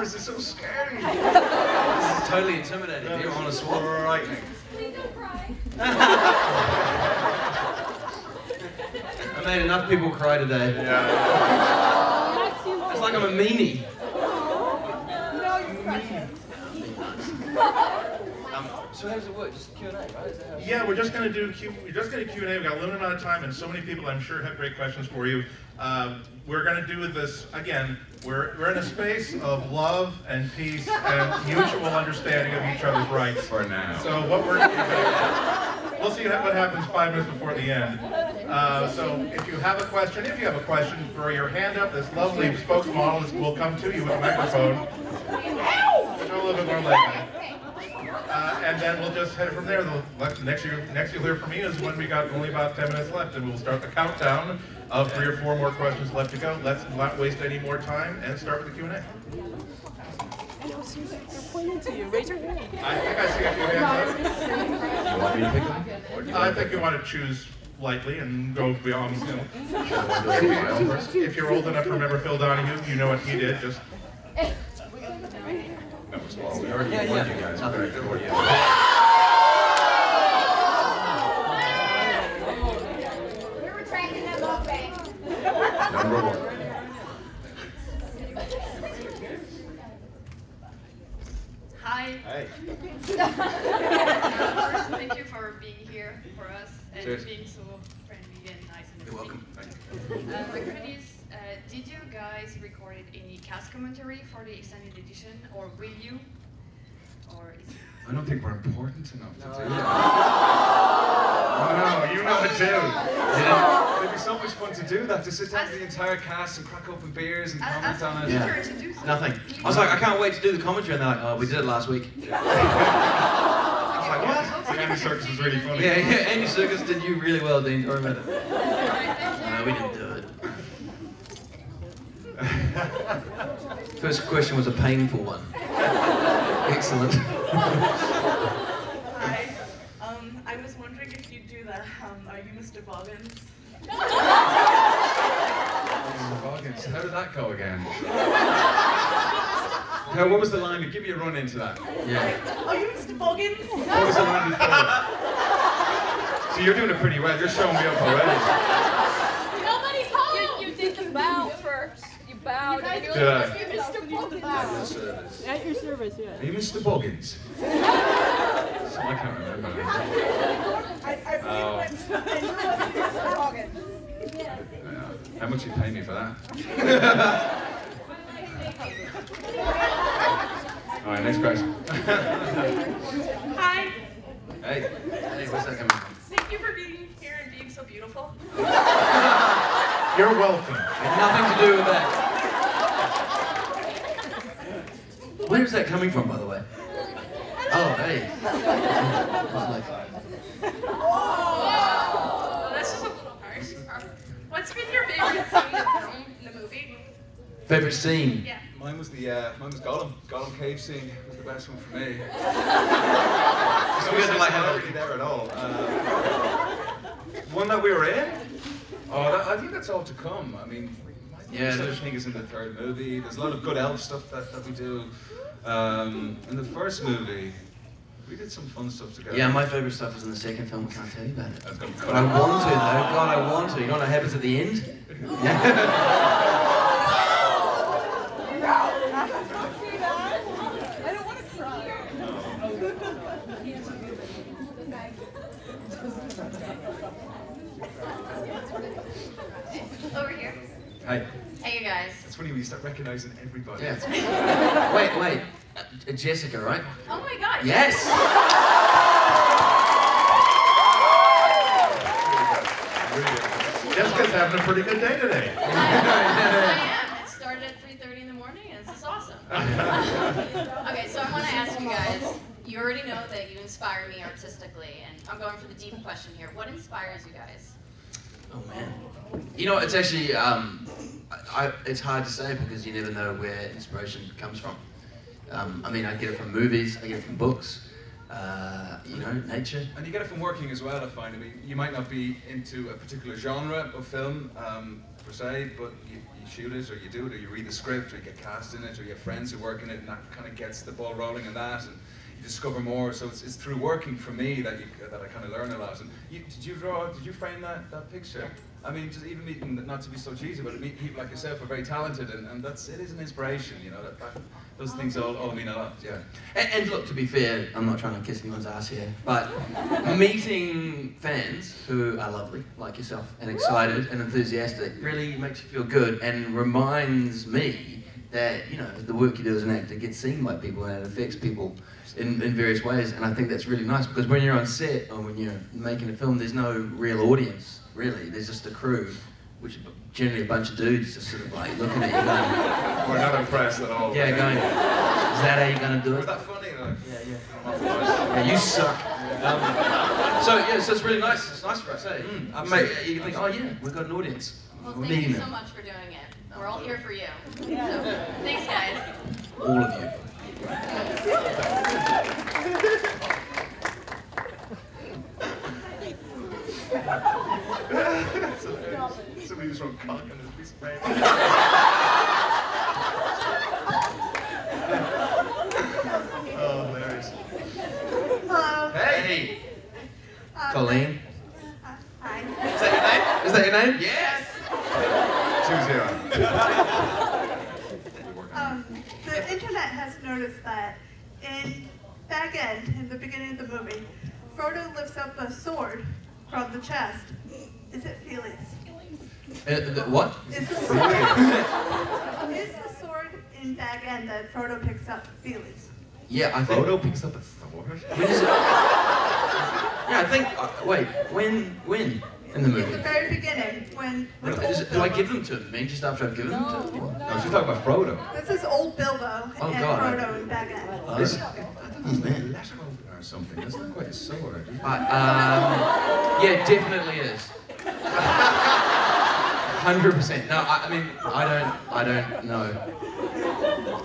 cameras, it's so scary. It's totally intimidating. You're on a swap. Frightening. Please don't cry. I made enough people cry today. Yeah. It's like I'm a meanie. So how does it work? Just Q&A, right? Is that how Yeah, we're just going to do Q&A. We've got a limited amount of time, and so many people I'm sure have great questions for you. We're going to do this again. We're in a space of love and peace and mutual understanding of each other's rights For now. So what we're we'll see what happens 5 minutes before the end. So if you have a question, throw your hand up. This lovely spokesmodel will come to you with a microphone. Show a little bit more later. And then we'll just head from there. Next you'll hear from me is when we got only about 10 minutes left, and we'll start the countdown of 3 or 4 more questions left to go. Let's not waste any more time and start with the Q&A. They're pointing to you. Raise your hand. I think I see a few hands up. You want me to pick them? I think you want to choose lightly and go beyond. If you're old enough to remember Phil Donahue, you know what he did. Just. Well, we already warned you guys. We're going to do it. We're retracting that love bank. Number 1. Hi. Hey. First, thank you for being here for us and Cheers. being so friendly and nice and You're welcome. Thank you. My question is, did you guys record any cast commentary for the extended edition, or will you? Or is I don't think we're important enough to do that. Oh no, you know it too. Yeah. It'd be so much fun to do that, to sit down with the entire cast and crack open beers and comment on it. Yeah. to do something? Nothing. I was like, I can't wait to do the commentary, and they're like, oh, we did it last week. I was like, what? Andy Serkis was really funny. Yeah, Andy Serkis did you really well, Dean. Don't worry about it. Alright, thank you. No, we didn't do it. First question was a painful one. Excellent. Hi. I was wondering if you'd do the, are you Mr. Boggins? Boggins, how did that go again? What was the line? Give me a run into that. Yeah. Are you Mr. Boggins? What was the line before? So you're doing it pretty well. You're showing me up already. Nobody's home. You did the bow first. You bowed. You guys and Did I? Mr. Boggins. At your service, yes. Are you Mr. Boggins? So I can't remember. I believe Mr. Boggins. How much you pay me for that? Alright, next question. Hi. Hey. Hey, where's that coming from? Thank you for being here and being so beautiful. You're welcome. Had nothing to do with that. Where's that coming from, by the way? Oh, hey. Oh, that's just a little harsh. What's been your favorite scene in the movie? Favorite scene? Yeah. Mine was Gollum. Gollum cave scene was the best one for me. So we had to like have not really there at all. One that we were in? Oh, I think that's all to come. I mean, Yeah, such there's- thing is in the 3rd movie. There's a lot of good elf stuff that we do. In the 1st movie, we did some fun stuff together. Yeah, my favorite stuff is in the 2nd film. I can't tell you about it. That's gonna But cut I it. want to, though. God, I want to. You know what happens at the end? Yeah. I don't want to cry. Over here. Hey, Hey, you guys. it's funny when you start recognizing everybody. Yeah. Wait. Jessica, right? Oh my God. Yes! Jessica's having a pretty good day today. I am. It started at 3:30 in the morning, and this is awesome. Okay, so I want to ask you guys. You already know that you inspire me artistically, and I'm going for the deep question here. What inspires you guys? Oh man. You know, it's actually, it's hard to say because you never know where inspiration comes from. I mean, I get it from movies, I get it from books, I you know, nature. And you get it from working as well, I find. I mean, you might not be into a particular genre of film, per se, but you shoot it, or you do it, or you read the script, or you get cast in it, or you have friends who work in it, and that kind of gets the ball rolling in that, and you discover more. So it's through working for me that I kind of learn a lot. And did you frame that picture? I mean, just even meeting, not to be so cheesy, but meet people like yourself who are very talented, and it is an inspiration, you know, those things all mean a lot, yeah. And look, to be fair, I'm not trying to kiss anyone's ass here, but meeting fans who are lovely, like yourself, and excited and enthusiastic really makes you feel good and reminds me that, you know, the work you do as an actor gets seen by people and it affects people in various ways. And I think that's really nice, because when you're on set or when you're making a film, there's no real audience, really. There's just a crew, which is generally a bunch of dudes just sort of like looking at you going... We're not impressed at all. Yeah, going, is that how you're going to do it? Was that funny? Like, Yeah, you suck. So it's really nice. It's nice for us, eh? Mate, you think, oh yeah, we've got an audience. Well, We're thank you meeting so them. much for doing it. We're all here for you. So, thanks, guys. All of you. Somebody just wrote cock on this piece of paper. Oh, hilarious. Hello. Hey! Colleen? Hi. Is that your name? Is that your name? Yes! 2-0. The internet has noticed that in back end, in the beginning of the movie, Frodo lifts up a sword from the chest. Is it Felix? What? Is the sword in back end that Frodo picks up Felix? Yeah, I think... Frodo picks up a sword? When is it? Yeah, I think... wait, when? In the In movie? the very beginning, when Do old I Bilbo- give them to him just after I've given them to him? No, she's talking about Frodo. This is old Bilbo Oh, and God. Frodo in back end. Oh, This, this- I thought it was a letter opener or something. That's not quite a sword. yeah, definitely is. 100%. No, I mean, I don't know.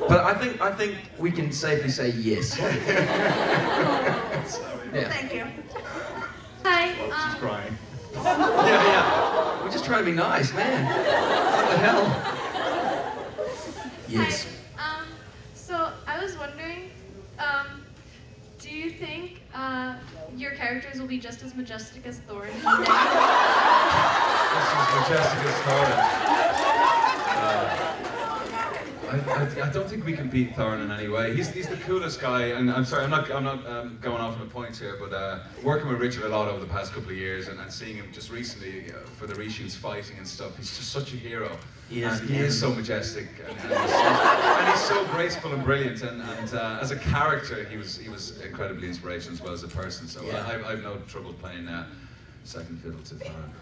But I think we can safely say yes. Yeah. Thank you. Hi. She's crying. Yeah. We're just trying to be nice, man. What the hell? Yes. Hi. So I was wondering, do you think your characters will be just as majestic as Thorin? This is majestic as Thorin. I don't think we can beat Thorin in any way. He's the coolest guy, and I'm sorry, I'm not going off on a point here, but working with Richard a lot over the past couple of years, and seeing him just recently for the reshoots fighting and stuff, he's just such a hero. He is, And he is so majestic, and he's so graceful and brilliant, and as a character, he was incredibly inspirational as well as a person. So Yeah. I've no trouble playing second fiddle to Thorin.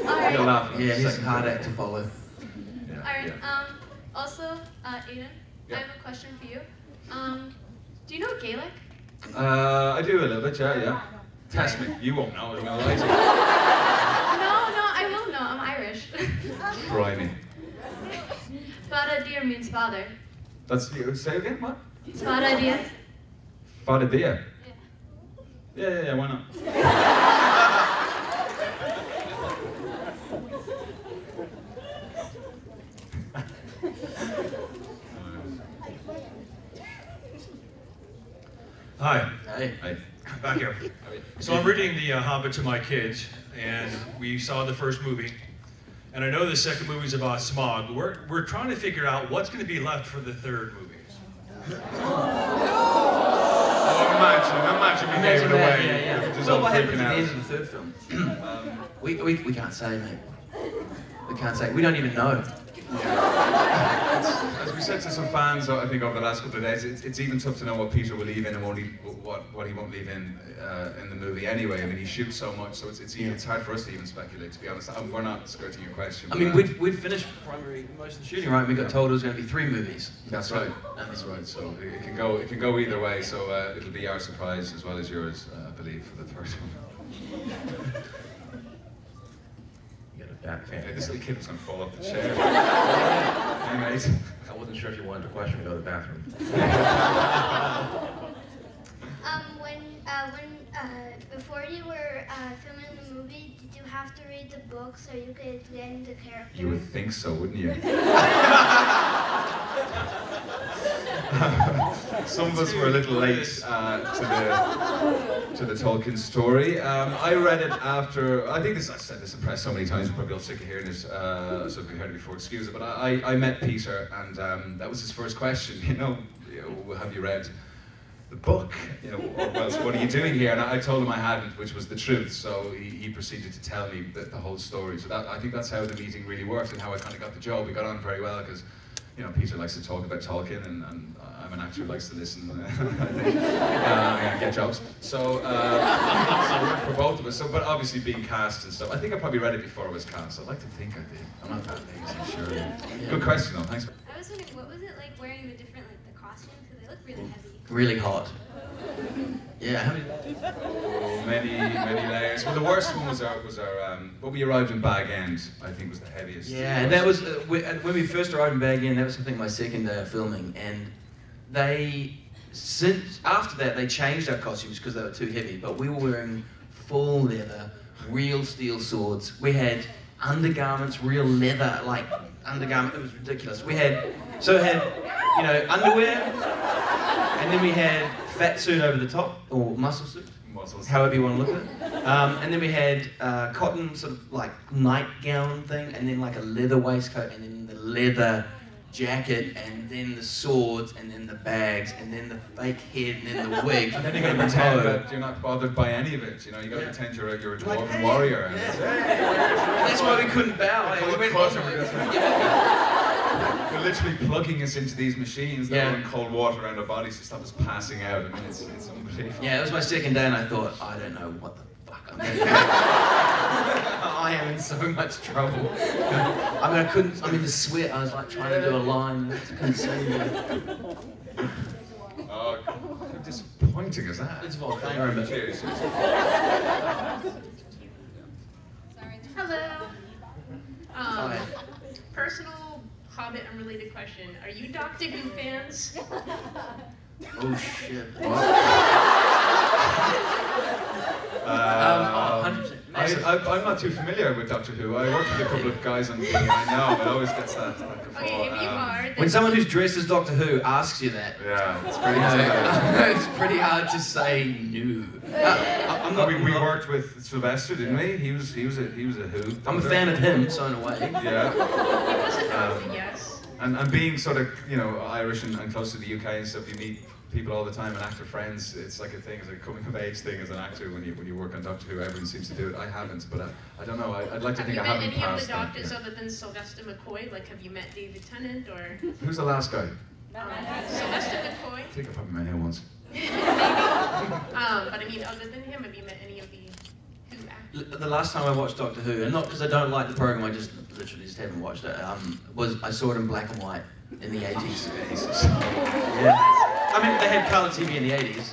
Alright. You're laughing. Yeah, he's a Second hard fiddle. act to follow. Yeah, Alright. yeah. Also, Aidan, Yeah. I have a question for you. Do you know Gaelic? I do a little bit, yeah. Test me. You won't know. I'm gonna lie to No, I will know. I'm Irish. you. Try me. Fada Deer means father. That's say again. What? Fada Deer. Father dear. Yeah. Yeah. Why not? Hi, Hey. Hey. back here. So I'm reading the Hobbit to my kids, and we saw the first movie. And I know the second movie's about Smog, but we're trying to figure out what's going to be left for the third movie. Imagine we gave it away. Yeah. Just So all what happens freaking at the out. end of the third film? We can't say, mate. We can't say. We don't even know. As we said to some fans, I think over the last couple of days, it's even tough to know what Peter will leave in and what he won't leave in the movie anyway. I mean, he shoots so much, so it's hard for us to even speculate, to be honest. We're not skirting your question. I mean, we'd finished most of the shooting, right? We got told it was going to be 3 movies. That's right. That's right. So it can go either way. So it'll be our surprise as well as yours, I believe, for the third one. You got a back fan. Hey, this little kid was gonna fall off the chair. Hey, mate. I wasn't sure if you wanted to question me to go to the bathroom. When before you were filming the movie, did you have to read the book so you could get into character? You would think so, wouldn't you? Some of us were a little late to the Tolkien story. I read it after, I think I've said this in press so many times, you're probably all sick of hearing it, so if you heard it before, excuse it, but I met Peter, and that was his first question, have you read the book? Well, so what are you doing here? And I told him I hadn't, which was the truth, so he proceeded to tell me the whole story. So I think that's how the meeting really worked and how I kind of got the job. We got on very well because Peter likes to talk about Tolkien, and I'm an actor who likes to listen, I think, and get jobs. So it worked for both of us. But obviously being cast and stuff, I think I probably read it before it was cast. I'd like to think I did. I'm not that lazy, sure. Yeah. Good question, though. Thanks. I was wondering, what was it like wearing the different, the costumes? Because they look really heavy. Really hot. Yeah, how many? Oh, many layers. Well, the worst one was our when we arrived in Bag End, I think was the heaviest. Yeah, and that was, when we first arrived in Bag End, that was I think my second day of filming, and after that they changed our costumes because they were too heavy, but we were wearing full leather, real steel swords. We had undergarments, real leather, undergarment, it was ridiculous. We had underwear, and then we had fat suit over the top, or muscle suit, however you want to look at it. And then we had cotton sort of nightgown thing, and then a leather waistcoat, and then the leather jacket, and then the swords, and then the bags, and then the fake head, and then the wig. And then you got to pretend that you're not bothered by any of it. You got to pretend you're a dwarven warrior. And that's why we couldn't bow. They're literally plugging us into these machines that are in cold water around our bodies to stop us passing out. I mean, it's unbelievable. Yeah, it was my second day, and I thought, I don't know what the fuck I'm doing. I am in so much trouble. The sweat, I was trying to do a line, I couldn't say anything. Oh, how disappointing is that? It's volcano. Cheers. Hello. Hi. Personal Hobbit unrelated question. Are you Doctor Who fans? Oh shit. What? 100%. I'm not too familiar with Doctor Who. I worked with a couple of guys on TV, and I know it always gets that guffaw. Okay, if you are, when someone who's dressed as Doctor Who asks you that, it's pretty hard. it's pretty hard to say no. We worked with Sylvester, didn't we? He was a Who. I'm a fan of him, so in a way. Yeah. he wasn't yes. And being sort of Irish and close to the UK and stuff, you meet people all the time and actor friends. It's like a thing, it's a coming of age thing as an actor when you work on Doctor Who. Everyone seems to do it. I haven't, but I don't know. I'd like to think I haven't passed. Have you met any of the doctors other than Sylvester McCoy? Have you met David Tennant or? Who's the last guy? Sylvester McCoy. I think I probably met him once. Maybe. But I mean, other than him, have you met any of the Who actors? The last time I watched Doctor Who, and not because I don't like the program, I literally just haven't watched it. I saw it in black and white in the 80s. Yeah. I mean, they had colour TV in the 80s,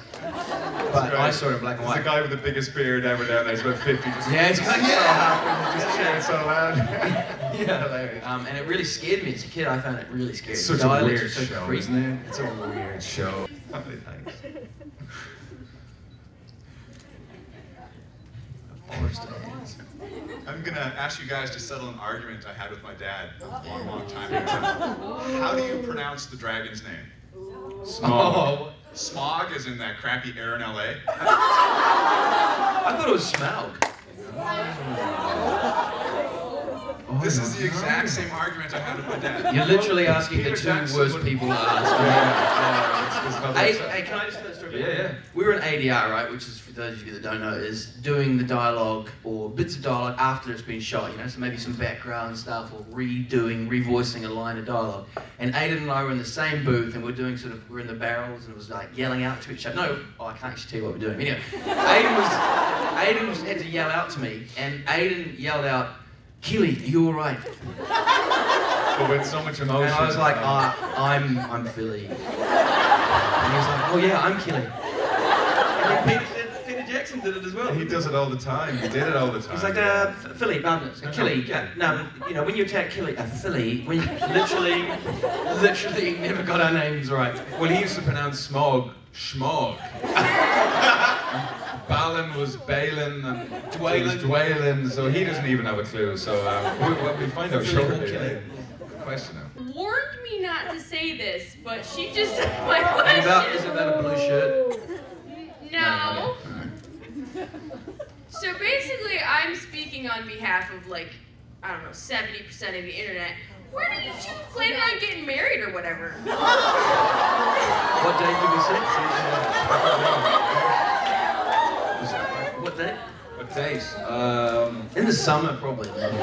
but I saw it in black and white. There's a guy with the biggest beard ever down there. He's about 50. Just it's kind of so happy, just cheering so loud. And it really scared me as a kid. I found it really scary. It's such a weird show, isn't it? It's a weird show. Thanks. I'm gonna ask you guys to settle an argument I had with my dad a long time ago. How do you pronounce the dragon's name? Smog. Smog is in that crappy air in LA? I thought it was Smaug. This is the exact same argument I had with my dad. You're literally asking the two worst people to ask. Hey, can I just tell a story? Yeah. We were in ADR, right, which is, for those of you that don't know, is doing the dialogue or bits of dialogue after it's been shot, so maybe some background stuff or revoicing a line of dialogue. And Aidan and I were in the same booth and we're doing we're in the barrels and it was yelling out to each other. No, I can't actually tell you what we're doing. Anyway, Aidan had to yell out to me, and Aidan yelled out, "Killy, are you all right?" But with so much emotion. And I was like, I'm Philly. And he was like, "Oh yeah, I'm Killy." And then Peter Jackson did it as well. He does it all the time. He did it all the time. He's like, Philly, Killy. No, when you attack Killy, Philly, we literally never got our names right. Well, he used to pronounce smog, schmog. Ballard Balin was Balin, and Dwayne was Dwayne, so he doesn't even have a clue. So we find out shortly. Good question now. Warned me not to say this, but she just took my question. Is it about a blue shirt? No. So basically, I'm speaking on behalf of like, I don't know, 70% of the internet. When are you two planning on getting married or whatever? What day did we say? What day? What date? In the summer, probably. Over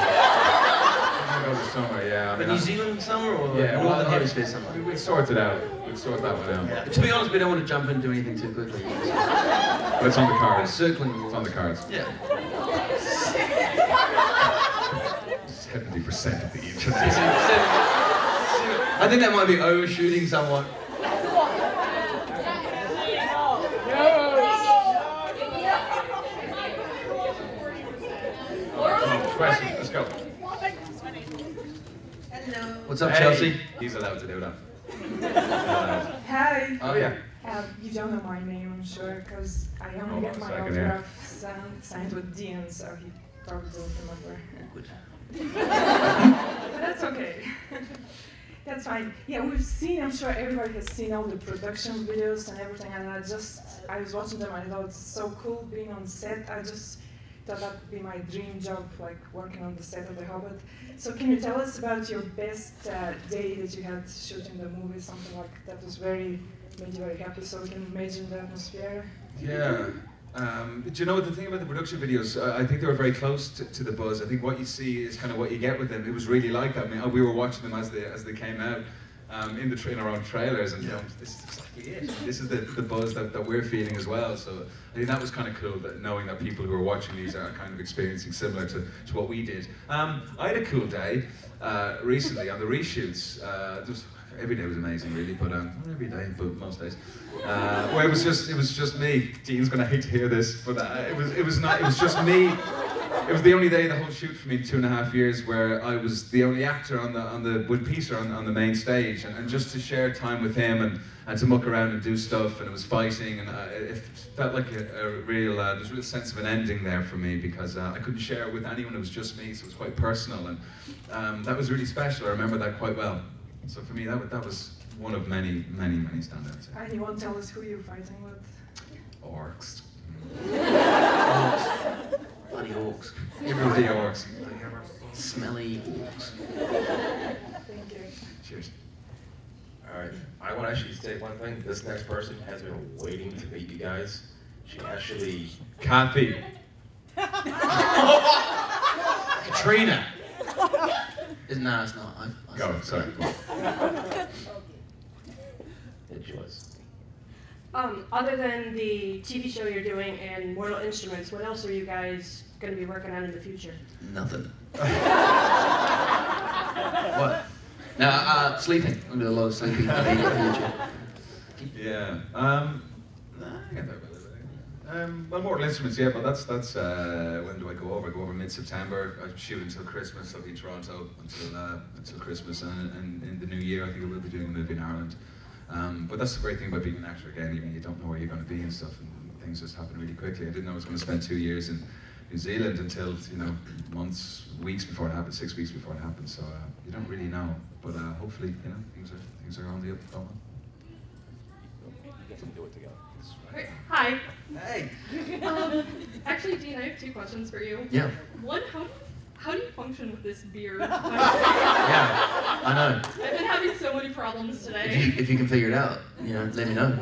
the summer, yeah. I mean, New Zealand summer or yeah, Northern Hemisphere summer? We'll sort it out. We'll sort that one out. Yeah. To be honest, we don't want to jump into anything too quickly. But it's on the cards. Circling. It's on the cards. Yeah. 70% of the internet. I think that might be overshooting somewhat. Question. Let's go. Hello. What's up, Chelsea? He's allowed to do that. Hi. Oh yeah. You don't know my name, I'm sure, because I only get my autograph signed with Dean, so he probably don't remember. But that's okay. That's fine. Yeah, we've seen, I'm sure everybody has seen all the production videos and everything, and I was watching them and I thought it's so cool being on set. I just thought that would be my dream job, like working on the set of The Hobbit. So can you tell us about your best day that you had shooting the movie, something like that was made you very happy, so we can imagine the atmosphere? Yeah. Do you know what the thing about the production videos? I think they were very close to the buzz. I think what you see is kind of what you get with them. It was really like that. I mean, we were watching them as they came out in our own trailers, and this is exactly it. This is the buzz that we're feeling as well. So I think that was kind of cool, that knowing that people who are watching these are kind of experiencing similar to what we did. I had a cool day recently on the reshoots. Every day was amazing, really, but not every day, but most days. Where it was just me. Dean's gonna hate to hear this, but it was just me. It was the only day the whole shoot for me, 2.5 years, where I was the only actor with Peter on the main stage, and just to share time with him and to muck around and do stuff, and it was fighting, and it felt like there's a real sense of an ending there for me, because I couldn't share it with anyone. It was just me, so it was quite personal, and that was really special. I remember that quite well. So for me, that was one of many standouts. And you won't tell us who you're fighting with? Orcs. Bloody orcs. Everybody orcs. Smelly orcs. Thank you. Cheers. All right. I want to actually say one thing. This next person has been waiting to meet you guys. She actually... Kathy. Katrina. No, it's not. Go, sorry. It's yours. Other than the TV show you're doing and Mortal Instruments, what else are you guys going to be working on in the future? Nothing. What? No, sleeping. I'm doing a lot of sleeping in the future. Yeah. I get that. Well, Mortal Instruments, yeah, but that's when do I go over? I go over mid-September. I shoot until Christmas. I'll be in Toronto until Christmas, and in the new year I think I will be doing a movie in Ireland. But that's the great thing about being an actor again. You don't know where you're going to be and stuff, and things just happen really quickly. I didn't know I was going to spend 2 years in New Zealand until weeks before it happened, 6 weeks before it happened. So you don't really know, but hopefully things are on the up and going. You get to do it together. Hi. Hey. Actually, Dean, I have 2 questions for you. Yeah. One, how do you function with this beard? Yeah, I know. I've been having so many problems today. If you can figure it out, let me know.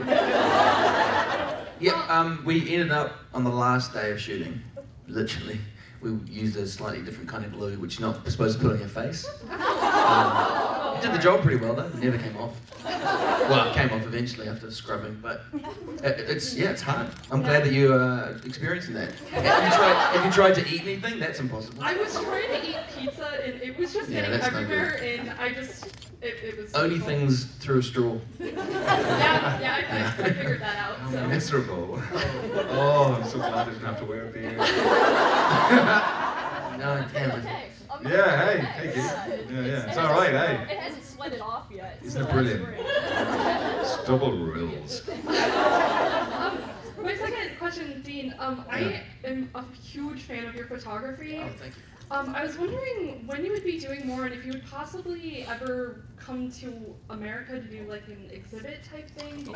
Yeah, we ended up on the last day of shooting, literally. We used a slightly different kind of glue, which you're not supposed to put on your face. It did the job pretty well though, it never came off. Well, it came off eventually after scrubbing, but it's hard. I'm glad that you're experiencing that. Have you tried to eat anything? That's impossible. I was trying to eat pizza and it was just getting everywhere, and it was... Only things through a straw. Yeah, I figured that out. How So. miserable. Oh, I'm so glad I didn't have to wear a beard. No, damn it. Okay. Yeah, hey, take it. Yeah, it's all right, hey. It hasn't sweated off yet. Isn't it brilliant? It's double rules. My second question question, Dean. I am a huge fan of your photography. Oh, thank you. I was wondering when you would be doing more, and if you would possibly ever come to America to do like an exhibit type thing.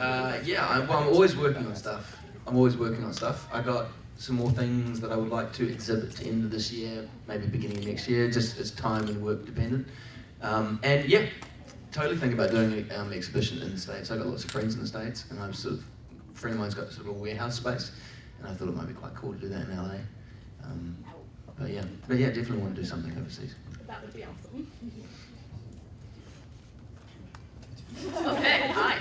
Yeah, well, I'm always working on stuff. I got some more things that I would like to exhibit at the end of this year, maybe beginning of next year, just as time and work dependent. And yeah, totally think about doing an exhibition in the States. I've got lots of friends in the States, and I'm sort of, a friend of mine's got sort of a warehouse space, and I thought it might be quite cool to do that in LA. But yeah, definitely want to do something overseas. That would be awesome. Okay, hi.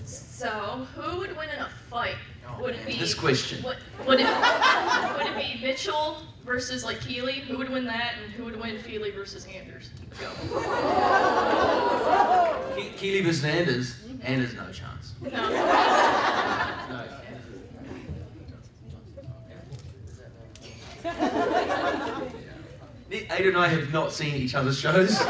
So, who would win in a fight? Would it be This question. Would it be Mitchell versus like Keeley? Who would win that, and who would win Feely versus Anders? Go. Keeley versus Anders. Anders, no chance. No. No. Aidan and I have not seen each other's shows, so... You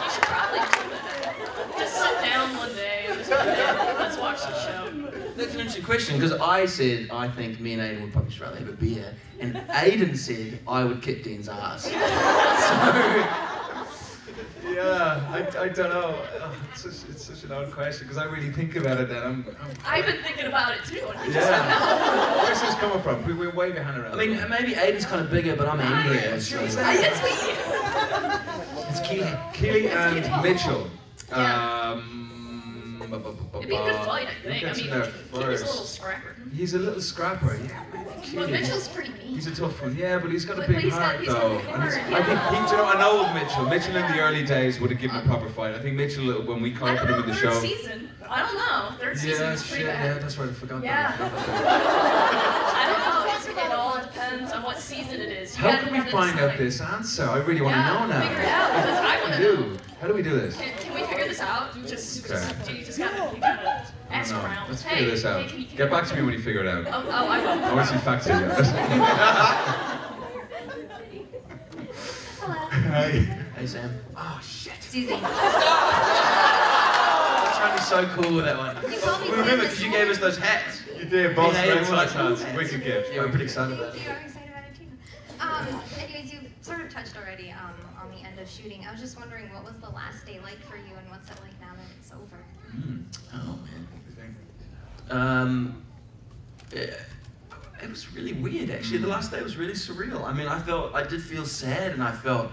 should probably do that. Just sit down one day and just be like, let's watch the show. That's an interesting question, because I said I think me and Aidan would probably just rather have a beer, and Aidan said I would kick Dean's ass. So... Yeah, I don't know. It's such an odd question, because I really think about it then. I've been thinking about it too. Yeah. Where's this coming from? We're way behind around. I mean, maybe Aidan's kind of bigger, but I'm angrier. So. It's me. It's Keeley. Keeley and Mitchell. It'd be a good fight, I think. I mean, he's a little scrapper. He's a little scrapper, yeah. But Mitchell's pretty mean. He's a tough one, yeah, but he's got a But big he's heart, got a though. big And he's, heart, I think, I know of Mitchell. Mitchell in the early days would have given a proper fight. I think Mitchell, when we caught up with him in the show... Third season. I don't know. Third season was pretty bad. Yeah, that's right, I forgot Yeah. that. I don't know. It all depends on what season it is. How can we find out this answer? I really want to know now. Figure it out, because I want to know. How do we do this? Can we figure this out? You just gotta ask around. Let's Hey, figure this out. can you Get back to me when you figure it out. Oh, I will. I want to see facts in you. Hi. Hey, Sam. Oh, shit. Susie. I was trying to be so cool with that one. We remember because you gave us those hats. You did, boss. Yeah, Red Sox like, hats. Wicked gift. Yeah, we're pretty excited about it. I'm excited about it too. Anyways, you sort of touched already on the end of shooting. I was just wondering, what was the last day like for you, and what's it like now that it's over? Oh man. It was really weird actually. The last day was really surreal. I mean, I did feel sad, and I felt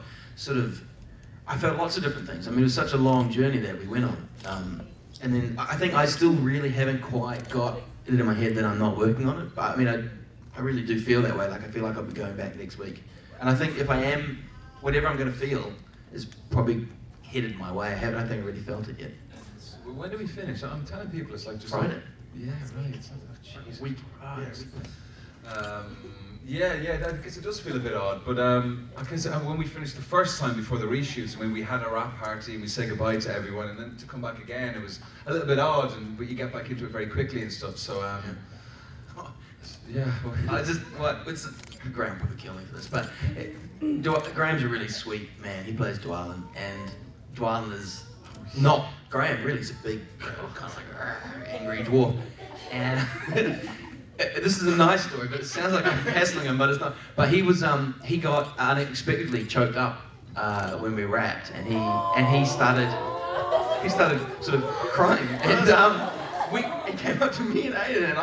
lots of different things. I mean, it was such a long journey that we went on. And then I think I still really haven't quite got it in my head that I'm not working on it. But I mean, I really do feel that way. Like I feel like I'll be going back next week. And I think if I am, whatever I'm going to feel is probably headed my way. I don't think I really felt it yet. When do we finish? I'm telling people it's like just Friday. Yeah, right. It's like, oh, Jesus Week. Christ. Yeah, I guess it does feel a bit odd, but I guess when we finished the first time before the reshoots, when we had a wrap party and we said goodbye to everyone, and then to come back again, it was a little bit odd, but you get back into it very quickly and stuff. So yeah. Graham probably kill me for this, but Graham's a really sweet man. He plays Dwalin, and Dwalin is not Graham. Really, he's a big, kind of like angry dwarf, and. This is a nice story, but it sounds like I'm hassling him, but it's not. But he got unexpectedly choked up when we wrapped, and he started sort of crying, and he came up to me and Aidan, and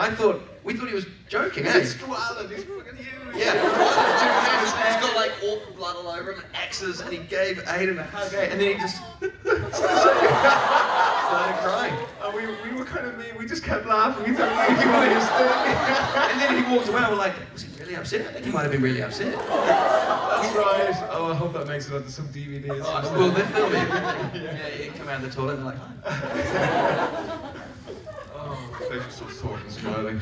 we thought he was joking. It's Dwalin, he's fucking huge. Yeah, he's got like orc blood all over him, and axes, and he gave Aidan a hug, and then he just started crying. And we were kind of mean, we just kept laughing, we thought he was his thing. And then he walked away, and we're like, was he really upset? I think he might have been really upset. That's right. Oh, I hope that makes it onto some DVDs. Well, they're filming. Yeah, you come out of the toilet and they're like, oh, my face is so sore and smiling.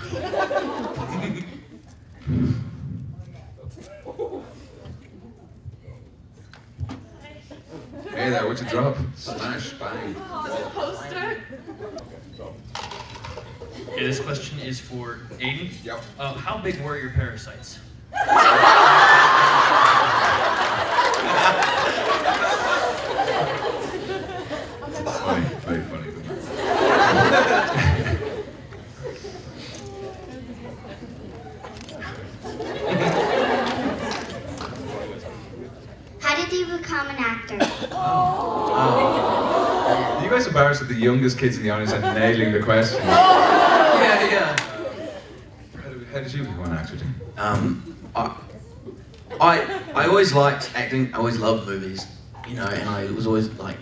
Hey there, what'd you drop? Smash, bang. Poster. Okay, this question is for Aidan. Yep. How big were your parasites? Funny, very funny. How did you become an actor? Are you guys embarrassed that the youngest kids in the audience are nailing the question? Yeah. How did you become an actor, Dean? I always liked acting. I always loved movies, you know, and I was always like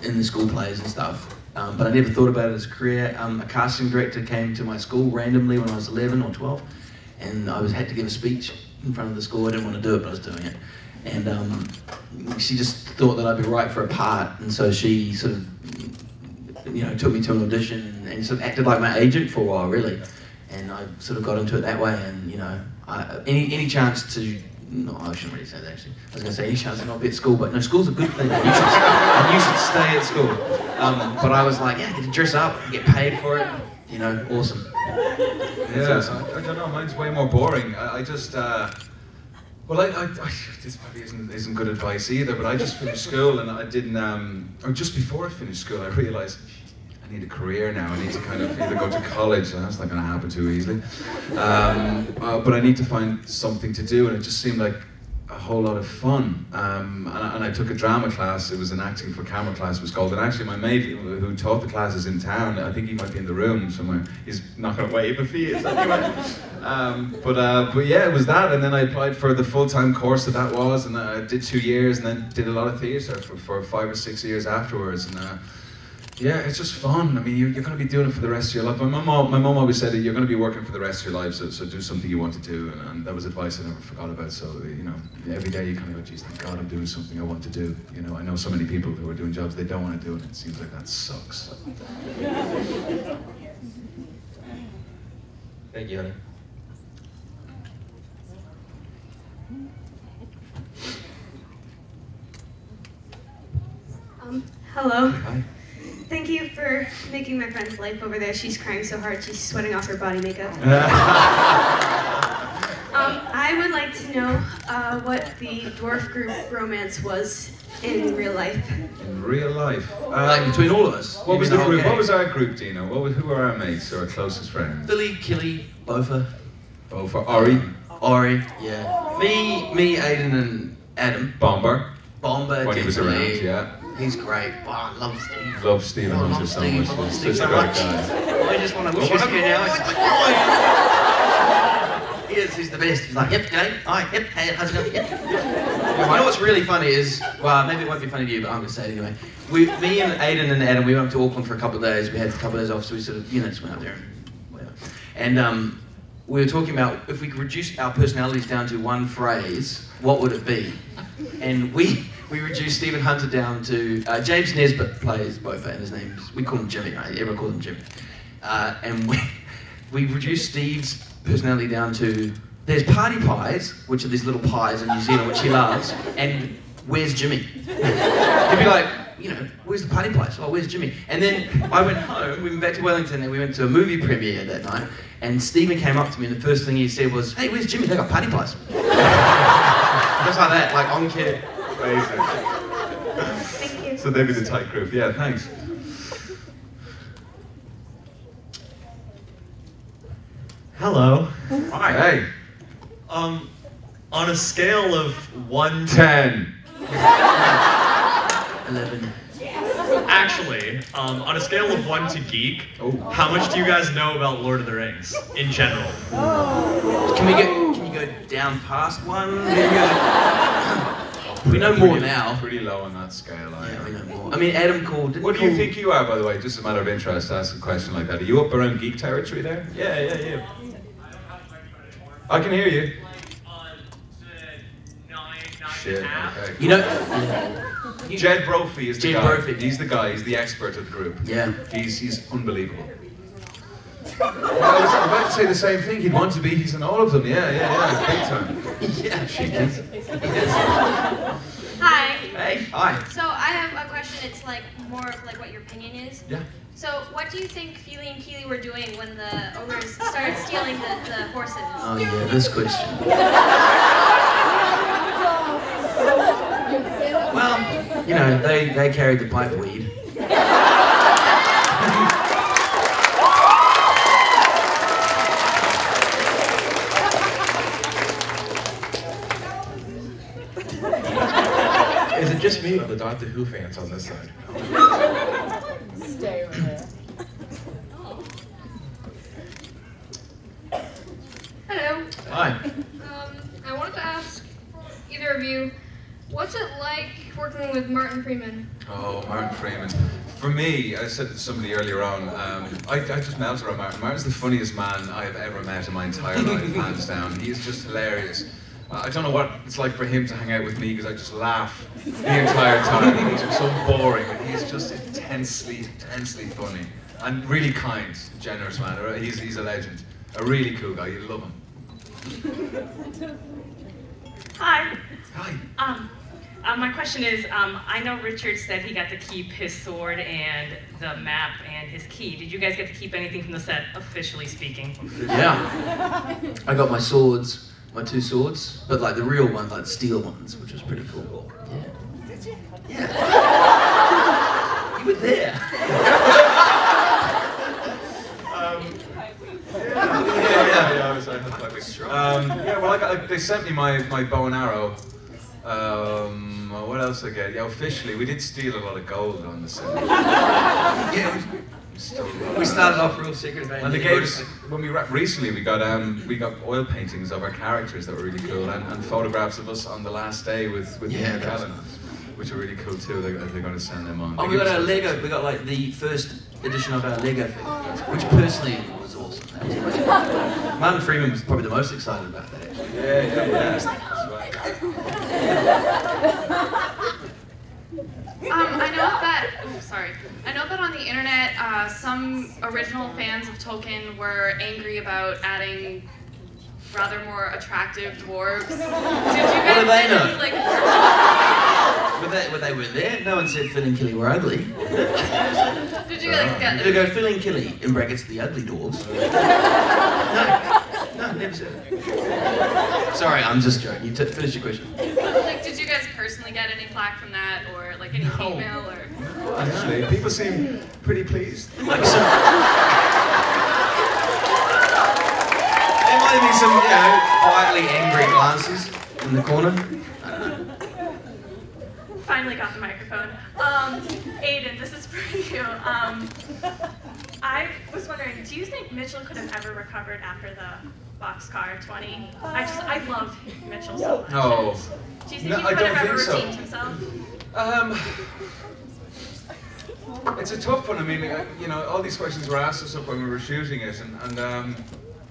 in the school plays and stuff. But I never thought about it as a career. A casting director came to my school randomly when I was 11 or 12, and I had to give a speech in front of the school. I didn't want to do it, but I was doing it. And she just thought that I'd be right for a part, and so she sort of, you know, took me to an audition and sort of acted like my agent for a while, really. And I sort of got into it that way, and you know, any chance to, no, I shouldn't really say that actually. I was going to say any chance to not be at school, but no, school's a good thing. You should stay at school. But I was like, yeah, I get to dress up, get paid for it, you know, awesome. Yeah, I don't know, mine's way more boring. I just, well, this probably isn't good advice either, but I just finished school and I didn't, or just before I finished school, I realised I need a career now. I need to kind of either go to college, that's not going to happen too easily, but I need to find something to do, and it just seemed like a whole lot of fun. And I took a drama class. It was an acting for camera class, it was called, and actually my mate who taught the classes in town, I think he might be in the room somewhere, he's not going to wave if he is anyway. But yeah, it was that, and then I applied for the full-time course that was, and I did 2 years, and then did a lot of theatre for 5 or 6 years afterwards, and yeah, it's just fun. I mean, you're going to be doing it for the rest of your life. My mum always said that you're going to be working for the rest of your life, so do something you want to do, and that was advice I never forgot about. So, you know, every day you kind of go, geez, thank God I'm doing something I want to do. You know, I know so many people who are doing jobs they don't want to do, and it seems like that sucks. Thank you, honey. Hello. Hi. Thank you for making my friend's life over there. She's crying so hard she's sweating off her body makeup. I would like to know what the dwarf group romance was in real life. In real life? Like between all of us? What was the group? Okay. What was our group, Dino? Who were our mates or our closest friends? Billy, Killy, Bofa. Bofa. Ori? Ori, yeah. Me, Aidan and Adam. Bomber. When he was around, yeah. He's great. Oh, I love Steve. Love Stephen Hunter so much. He's such a great guy. I just want to wish him now. It's like, oh, he's the best. He's like, yep, g'day. Hi, yep, hey, how's it going? Yep. You know what's really funny is, well, maybe it won't be funny to you, but I'm going to say it anyway. Me and Aidan and Adam, we went up to Auckland for a couple of days. We had a couple of days off, so we sort of, you know, just went up there and whatever. And we were talking about if we could reduce our personalities down to one phrase, what would it be? And we reduced Stephen Hunter down to, James Nesbitt plays Bofa, and his name's, we call him Jimmy, right? Everyone calls him Jimmy. And we reduced Steve's personality down to, there's party pies, which are these little pies in New Zealand, which he loves, and where's Jimmy? He'd be like, you know, where's the party pies? Oh, where's Jimmy? And then I went home, we went back to Wellington, and we went to a movie premiere that night, and Stephen came up to me, and the first thing he said was, hey, where's Jimmy? They got party pies. Just like that, like on kid. Amazing. Thank you. So they'd be the tight group. Yeah, thanks. Hello. Hi. Hey. On a scale of 1 to 10. 11. Actually, on a scale of 1 to geek, how much do you guys know about Lord of the Rings in general? Can you go down past 1? We know more now. Pretty low on that scale. Yeah, we know more. I mean, Adam called. What do you think you are, by the way? Just a matter of interest to ask a question like that. Are you up around geek territory there? Yeah. I can hear you. Shit, okay. You know, Jed Brophy is the Jed guy. Brophy. He's the guy. He's the expert of the group. Yeah. He's unbelievable. I was about to say the same thing. He'd want to be. He's in all of them. Yeah. Big time. Yeah, she is. Hi. Hey. Hi. So I have a question. It's like more of like what your opinion is. Yeah. So what do you think Feely and Keely were doing when the ogres started stealing the horses? Oh yeah, this question. Well, you know, they carried the pipe weed. me or the Doctor Who fans on this side? Stay over there. Hello. Hi. I wanted to ask either of you, what's it like working with Martin Freeman? Oh, Martin Freeman. For me, I said to somebody earlier on, I just melted around Martin. Martin's the funniest man I have ever met in my entire life, hands down. He is just hilarious. I don't know what it's like for him to hang out with me because I just laugh the entire time. He's so boring, but he's just intensely funny. And really kind, generous man. He's a legend. A really cool guy, you love him. Hi. Hi. My question is, I know Richard said he got to keep his sword and the map and his key. Did you guys get to keep anything from the set, officially speaking? Yeah. I got my swords, my 2 swords, but like the real ones, like the steel ones, which was pretty cool. Yeah. Did you? Yeah. You were there. Yeah, well, they sent me my bow and arrow. What else did I get? Yeah, officially, we did steal a lot of gold on the set. Yeah, we started off real secret. And they gave us, when we wrapped recently, we got oil paintings of our characters that were really cool, and photographs of us on the last day with Ian Callan, which are really cool too. They're going to send them on. Oh, we got our Lego. We got like the first edition of our Lego figure, which personally was awesome. Martin Freeman was probably the most excited about that. Actually. Yeah. I know that on the internet, some original fans of Tolkien were angry about adding rather more attractive dwarves. Did you guys What do they know? like? But they were there. No one said Phil and Killy were ugly. Did you guys get? They go Phil and Killy in brackets the ugly dwarves. No, never said it. Sorry, I'm just joking. You finish your question. Like, did you guys personally get any flack from that, or like any female, or? Actually, people seem pretty pleased. Like some, there might be some, quietly angry glances in the corner. Finally got the microphone. Aidan, this is for you. I was wondering, do you think Mitchell could have ever recovered after the Boxcar 20? I love Mitchell so much. No. Do you think he could have ever redeemed himself? It's a tough one. I mean, all these questions were asked us up when we were shooting it, and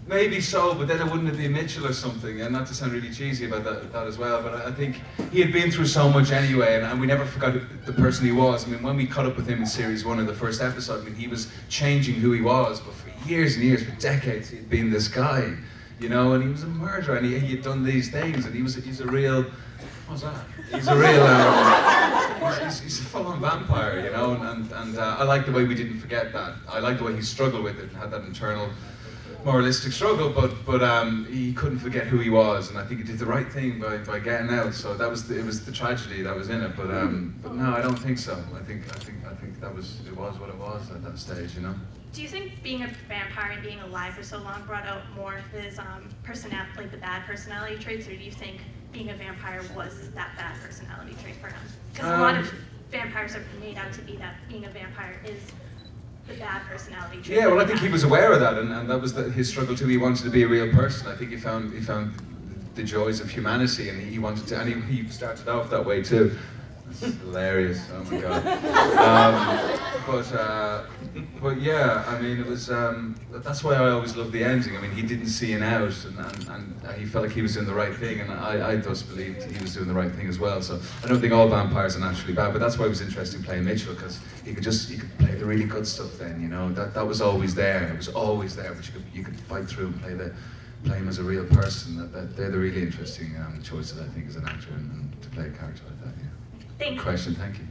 maybe so, but then it wouldn't have been Mitchell or something. And not to sound really cheesy about that as well, but I think he had been through so much anyway, and we never forgot the person he was. I mean, when we caught up with him in series 1 in the first episode, I mean, he was changing who he was, but for years and years, for decades, he had been this guy, and he was a murderer, and he had done these things, and he's a real. What's that? He's a real, he's a full-on vampire, and I like the way we didn't forget that. I like the way he struggled with it and had that internal moralistic struggle, but he couldn't forget who he was, and I think he did the right thing by getting out. So it was the tragedy that was in it, but no, I don't think so. I think it was what it was at that stage, Do you think being a vampire and being alive for so long brought out more of his personality, like the bad personality traits, or do you think being a vampire was that bad personality trait for him? Because a lot of vampires are made out to be that being a vampire is the bad personality trait. Yeah, well, I think he was aware of that, and that was his struggle too. He wanted to be a real person. I think he found the joys of humanity, and he wanted to, and he started off that way too. That's hilarious. Oh my god. But yeah, I mean, it was. That's why I always loved the ending. I mean, he didn't see an out, and he felt like he was doing the right thing, and I just believed he was doing the right thing as well. So I don't think all vampires are naturally bad, but that's why it was interesting playing Mitchell, because he could play the really good stuff. Then that was always there. It was always there, but you could fight through and play him as a real person. They're the really interesting choices, I think, as an actor, and to play a character like that. Yeah. Thank you. Question. Thank you.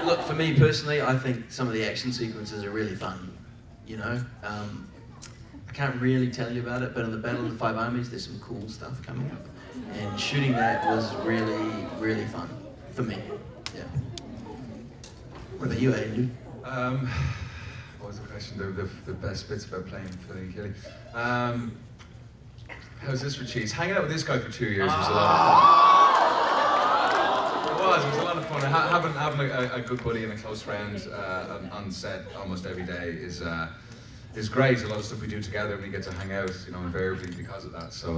Look, for me personally, I think some of the action sequences are really fun. I can't really tell you about it, but in the Battle of the Five Armies, there's some cool stuff coming up, and shooting that was really, really fun for me. Yeah. What about you, Aidan? What was the question? The best bits about playing Phil and Killy. How's this for cheese? Hanging out with this guy for 2 years was a lot of fun. was a lot of fun. Having a good buddy and a close friend on set almost every day is great. A lot of stuff we do together, and we get to hang out, you know, invariably because of that. So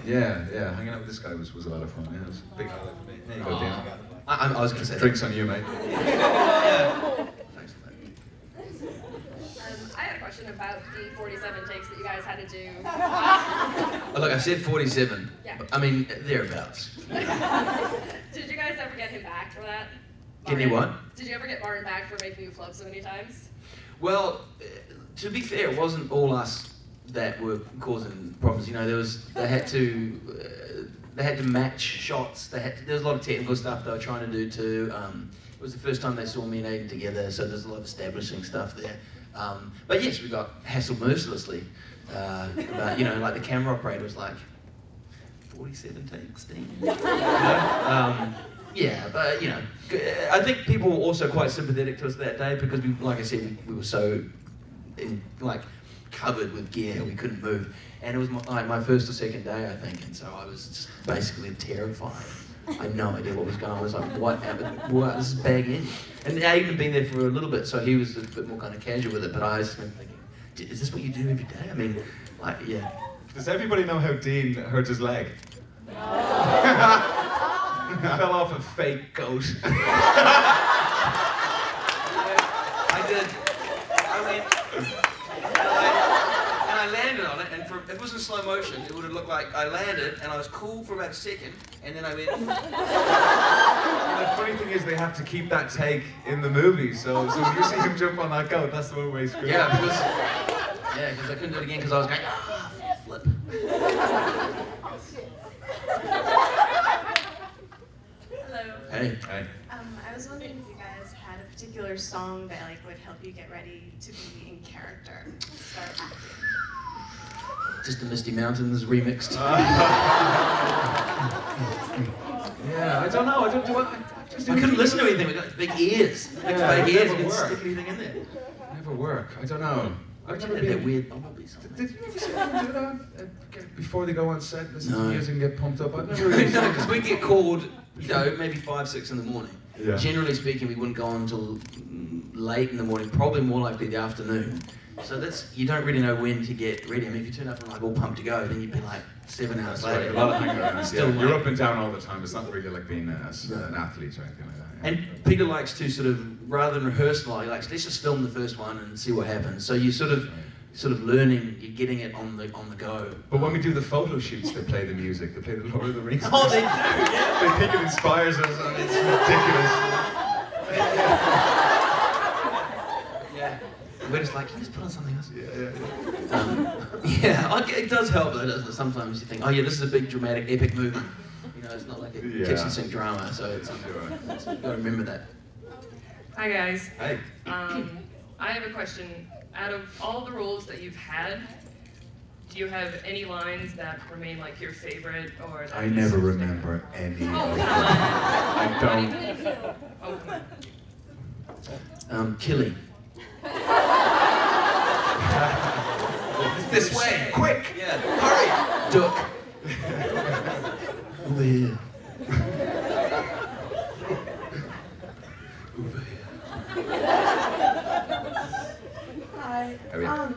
yeah, hanging out with this guy was a lot of fun. Yeah, it was a big highlight for me. There you go, Dan. I was going to say drinks on you, mate. Yeah. I had a question about the 47 takes that you guys had to do. Oh, look, I said 47. Yeah. I mean, thereabouts. Did you guys ever get him back for that? Get me what? Did you ever get Martin back for making you flub so many times? Well, to be fair, it wasn't all us that were causing problems. You know, they had to match shots. There was a lot of technical stuff they were trying to do too. It was the first time they saw me and Aidan together, so there's a lot of establishing stuff there. But yes, we got hassled mercilessly. But, you know, like the camera operator was like, 47 takes, Dean. Yeah, but you know, I think people were also quite sympathetic to us that day because we, like I said, we were so covered with gear, we couldn't move. And it was my first or second day, I think, and so I was just basically terrified. I had no idea what was going on. I was like, what happened? What? This is bag in. And Aidan had been there for a little bit, so he was a bit more kind of casual with it, but I was just thinking, is this what you do every day? I mean, like, yeah. Does everybody know how Dean hurt his leg? Fell off a fake goat. I did. I went, and I landed on it, and if it was in slow motion, it would have looked like I landed, and I was cool for about a second, and then I went. The funny thing is, they have to keep that take in the movie, so when you see him jump on that goat, that's the one way he's screwed. Yeah, because I couldn't do it again because I was going, flip. Hello. Hey. Hey. I was wondering if you guys had a particular song that would help you get ready to be in character, start acting. Just the Misty Mountains remixed. Yeah, I don't know. I couldn't listen to anything. We got big ears. Big fake ears. You couldn't stick anything in there. Never work. I don't know. I've never That been. weird bumblebee song. Did you ever see them do that before they go on set? Listen to No. music and get pumped up. I've never really. No, because we get called, you know, maybe 5, 6 in the morning. Yeah. Generally speaking, we wouldn't go on until late in the morning, probably more likely the afternoon. So you don't really know when to get ready. I mean, if you turn up and like all pumped to go, then you'd be like 7 hours That's later. right. A lot of hanging around. Still Yeah. You're like- up and down all the time. It's not really like being an athlete or anything like that. Yeah. And Peter likes to sort of, rather than rehearse a lot, he likes, let's just film the first one and see what happens. So you sort of learning, you're getting it on the go. But when we do the photo shoots, they play the music. They play the Lord of the Rings. Oh, they do, yeah. They think it inspires us, and it's ridiculous. Yeah. We're just like, can you just put on something else? Yeah. It does help though, doesn't it? Sometimes you think, oh yeah, this is a big dramatic epic movie. You know, it's not like a kitchen sink drama, so you've got to remember that. Hi guys. Hey. I have a question. Out of all the roles that you've had, do you have any lines that remain like your favorite or? That I never remember any. Oh, of come them. on. I don't. Oh, come on. Killy. This way, quick! Yeah, hurry! Duck. Over here. Over here. Hi. Oh, yeah.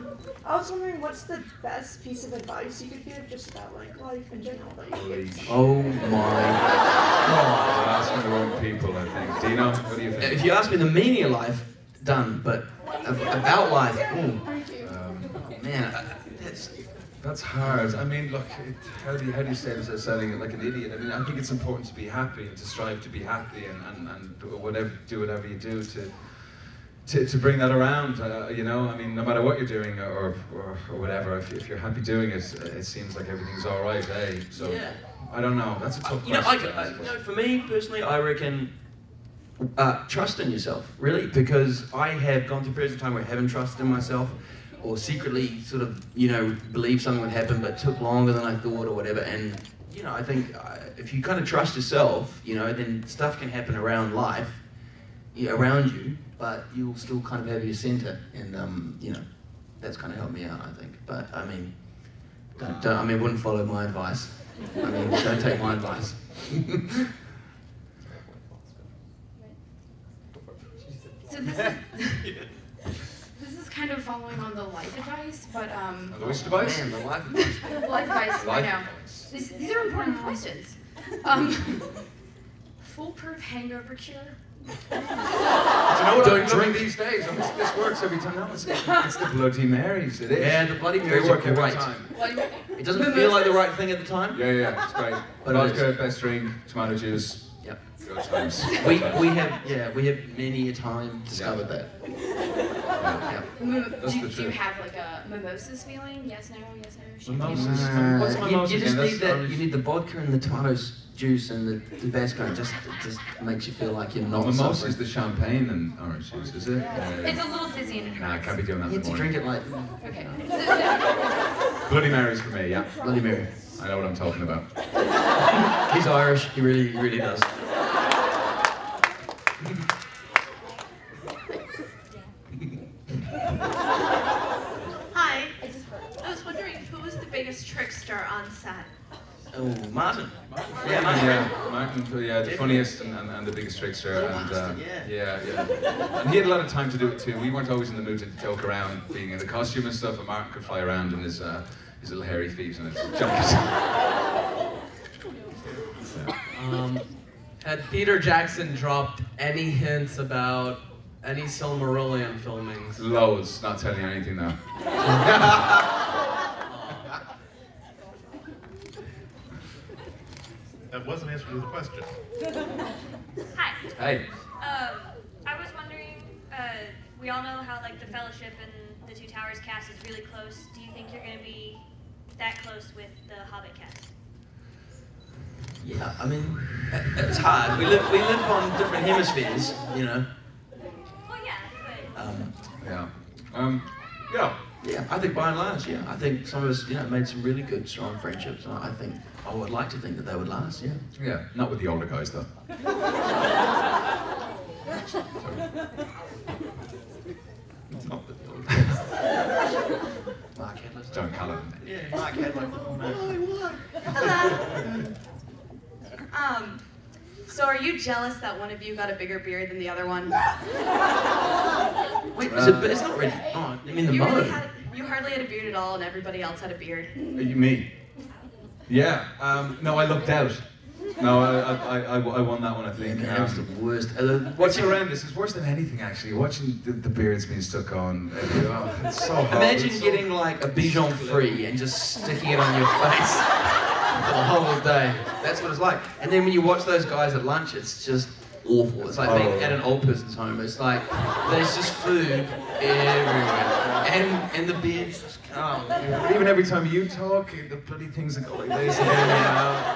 I was wondering what's the best piece of advice you could give just about like life in general that you could give? Oh my God. You're asking the wrong people, I think. Dino, what do you think? If you ask me the meaning of life, done. But about life, man, that's hard. I mean, look, how do you say this without sounding like an idiot? I mean, I think it's important to be happy and to strive to be happy and do whatever you do to bring that around. You know, I mean, no matter what you're doing or whatever, if you're happy doing it, it seems like everything's all right, eh? So yeah. I don't know. That's a tough you know, question. for me personally, I reckon trust in yourself, really, because I have gone through periods of time where I haven't trusted in myself, or secretly sort of, you know, believed something would happen, but took longer than I thought or whatever. And, you know, I think if you kind of trust yourself, you know, then stuff can happen around life, around you, but you'll still kind of have your center. And, you know, that's kind of helped me out, I think. But, I mean, wouldn't follow my advice. I mean, don't take my advice. So this is kind of following on the life advice, but The which device? Man, the life advice. life advice. I Life know. advice. These are important questions. Foolproof hangover cure. Do you know what I'm doing these days? This works every time. No, it's the Bloody Marys. It is. Yeah, the Bloody Marys They work are every great. time. It doesn't feel like the right thing at the time. Yeah, it's great. But it Vodka, is. best drink, tomato juice. Yep. Good times. We have many a time discovered that. Yeah. Do you have like a mimosas feeling? Yes, no, yes, no. Mimosas? What's You mimosa just again? need that. You need the vodka and the tomato juice and the Tabasco. It just makes you feel like you're not Mimosa suffering. is the champagne and orange juice, is it? It's a little fizzy and it Nah, I hurts. can't be doing that You in have the to drink morning. it like. Okay. Bloody Marys for me, yeah. Bloody Mary. I know what I'm talking about. He's Irish. He really does. Hi. I was wondering who was the biggest trickster on set? Oh, Martin. Martin, the funniest and the biggest trickster, and and he had a lot of time to do it too. We weren't always in the mood to joke around, being in the costume and stuff. And Martin could fly around in his little hairy feet and his jumpers. Had Peter Jackson dropped any hints about any Silmarillion filmings? Loads, not telling you anything now. That was an answer to the question. Hi. Hey. I was wondering, we all know how like the Fellowship and the Two Towers cast is really close. Do you think you're going to be that close with the Hobbit cast? Yeah, I mean, it's hard. We live on different hemispheres, you know. Well, yeah, but. Yeah, I think by and large, yeah. I think some of us, made some really good, strong friendships, and I would like to think that they would last, yeah. Yeah, not with the older guys though. Not with the older guys. Mark Hedlund. John Callum. Yeah, Mark Hedlund. So are you jealous that one of you got a bigger beard than the other one? Wait, it's not really. Oh, you mean the mode? You hardly had a beard at all, and everybody else had a beard. Me? Yeah. No, I looked out. No, I won that one, I think. That was the worst. What's horrendous? It's worse than anything, actually. Watching the beards being stuck on. It's so hard. Imagine getting like a Bichon free and just sticking it on your face for the whole day. That's what it's like. And then when you watch those guys at lunch, it's just awful. It's like being at an old person's home. It's like there's just food everywhere, and the beards just come. Even every time you talk, the bloody things are going this again.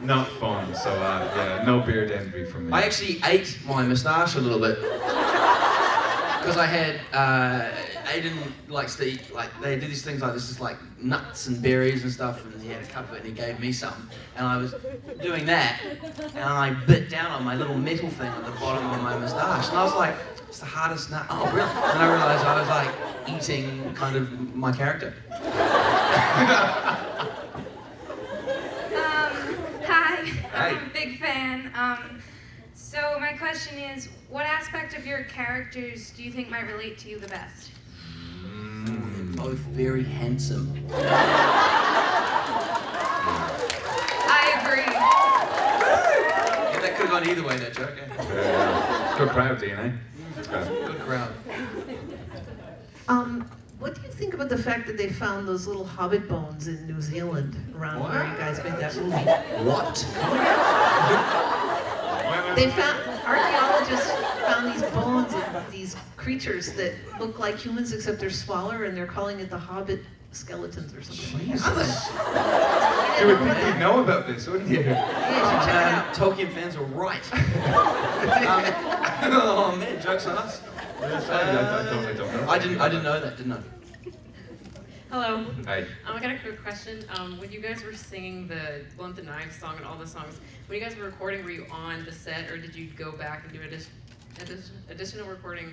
Not fun. So yeah, no beard envy from me. I actually ate my moustache a little bit because I had Aidan likes to eat, like they do these things like this is like nuts and berries and stuff, and he had a cup of it and he gave me some, and I was doing that and I bit down on my little metal thing at the bottom of my moustache, and I was like, it's the hardest nut. Oh really? And I realized I was like eating kind of my character. Hi, I'm a big fan. So my question is, what aspect of your characters do you think might relate to you the best? Both very handsome. I agree. Yeah, that could have gone either way, that joke. Good crowd, DNA. Good crowd. What do you think about the fact that they found those little hobbit bones in New Zealand around where you guys made that movie? What? They found, archaeologists found these bones of these creatures that look like humans except they're smaller, and they're calling it the Hobbit skeletons or something like that. You would think you'd know about this, wouldn't you? Tolkien fans are right. Oh man, joke's on us. I don't know. I didn't know that, didn't I? Hello. Hi. I got a quick question. When you guys were singing the Blunt the Knife song and all the songs, when you guys were recording, were you on the set or did you go back and do additional recording?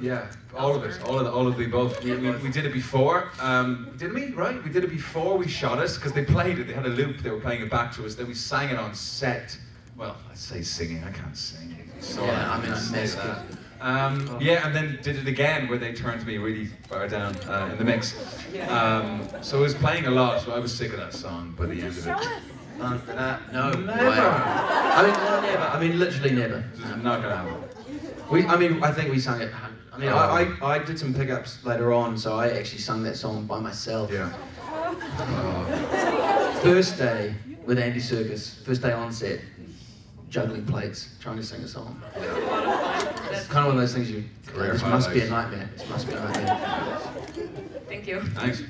Yeah, all of it, all of the above. We did it before, didn't we? Right? We did it before we shot it because they played it. They had a loop. They were playing it back to us. Then we sang it on set. Well, I say singing. I can't sing. So yeah, I mean, I messed Yeah, and then did it again where they turned me really far down in the mix. So I was playing a lot, so I was sick of that song by the end of it. No, Never. I mean, never. I mean, literally never. It's not gonna happen. I think we sang it. I mean, I did some pickups later on, so I actually sung that song by myself. Yeah. First day with Andy Serkis, first day on set, juggling plates, trying to sing a song. It's kind of one of those things this must be a nightmare. This must be a nightmare. Thank you. Thanks.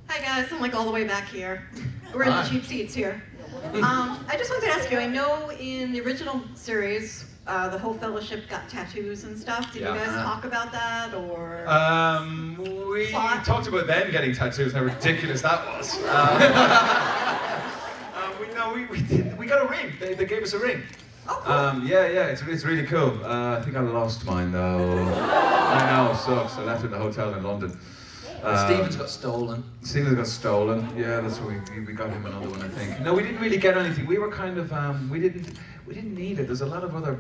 Hi guys, I'm like all the way back here. We're in the cheap seats here. I just wanted to ask you, I know in the original series, the whole fellowship got tattoos and stuff. Did you guys talk about that, or? We talked about them getting tattoos, how ridiculous that was. We got a ring. They gave us a ring. Oh, cool. Yeah, it's really cool. I think I lost mine though. I know, sucks. I left it in the hotel in London. Stephen's got stolen. Stephen's got stolen. Yeah, that's what we got him another one, I think. No, we didn't really get anything. We were kind of we didn't need it. There's a lot of other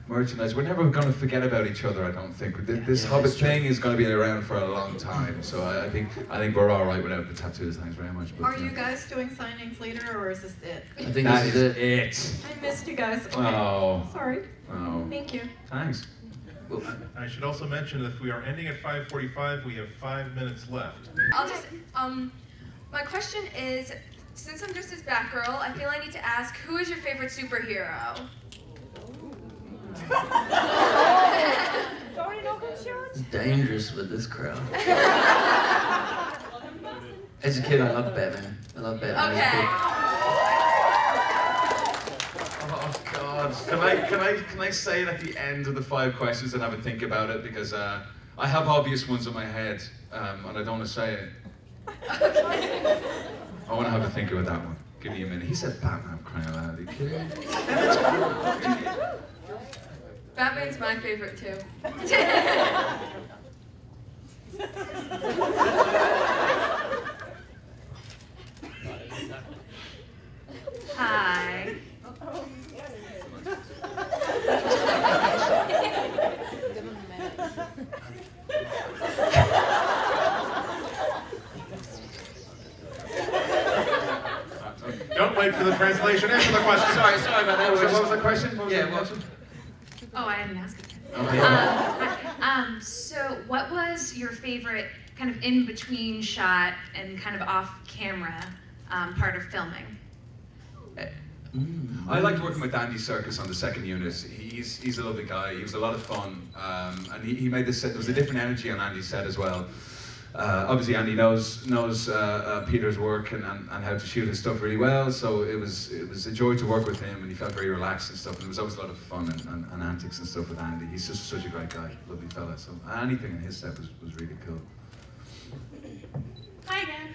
merchandise. We're never going to forget about each other, I don't think. This Hobbit thing is going to be around for a long time. So I think we're all right without the tattoos. Thanks very much. But, are you guys doing signings later, or is this it? I think that is it. I missed you guys. Okay. Oh. Sorry. Oh. Thank you. Thanks. I should also mention that if we are ending at 5:45, we have 5 minutes left. I'll just, my question is, since I'm just this Batgirl, I feel I need to ask, who is your favorite superhero? It's dangerous with this crowd. As a kid, I loved Batman. I love Batman. Okay. Can I say it at the end of the 5 questions and have a think about it, because I have obvious ones in my head and I don't want to say it. I want to have a think about that one. Give me a minute. He said Batman, crying out loud. Are you kidding? Batman's my favorite too. Hi. Don't wait for the translation. Answer the question. Sorry about that. What was the question? Oh, I didn't ask it. Okay. So what was your favorite kind of in-between shot and kind of off-camera part of filming? I liked working with Andy Serkis on the second unit. He's a lovely guy. He was a lot of fun, and he made this set. There was a different energy on Andy's set as well. Obviously, Andy knows Peter's work and how to shoot his stuff really well. So it was a joy to work with him, and he felt very relaxed and stuff. And there was always a lot of fun and antics and stuff with Andy. He's just such a great guy, lovely fella. So anything in his set was really cool. Hi again.